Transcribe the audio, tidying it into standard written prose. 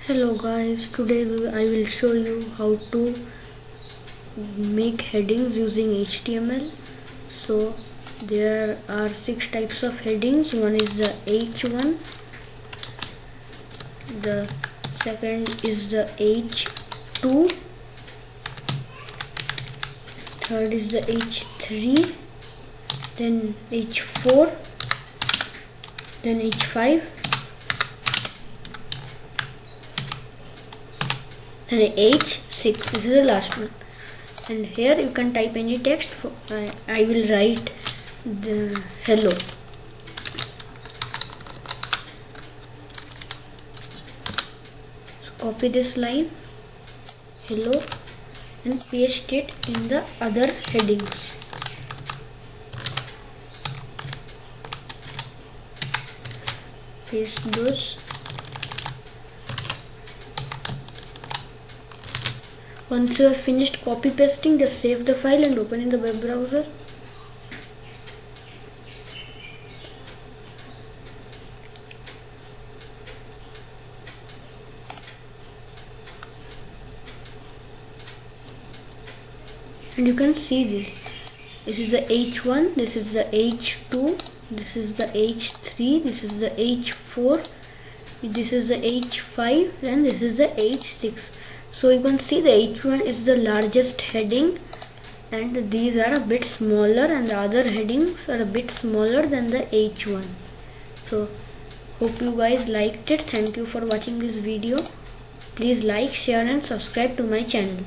Hello guys, today I will show you how to make headings using HTML. So there are 6 types of headings. One is the H1, the second is the H2, third is the H3, then H4, then H5, and H6. This is the last one, and here you can type any text. I will write the hello. So copy this line hello and paste it in the other headings. Paste those. Once you have finished copy pasting, just save the file and open in the web browser. And you can see this. This is the H1, this is the H2, this is the H3, this is the H4, this is the H5, and this is the H6. So you can see the H1 is the largest heading, and these are a bit smaller, and the other headings are a bit smaller than the H1. So hope you guys liked it. Thank you for watching this video. Please like, share and subscribe to my channel.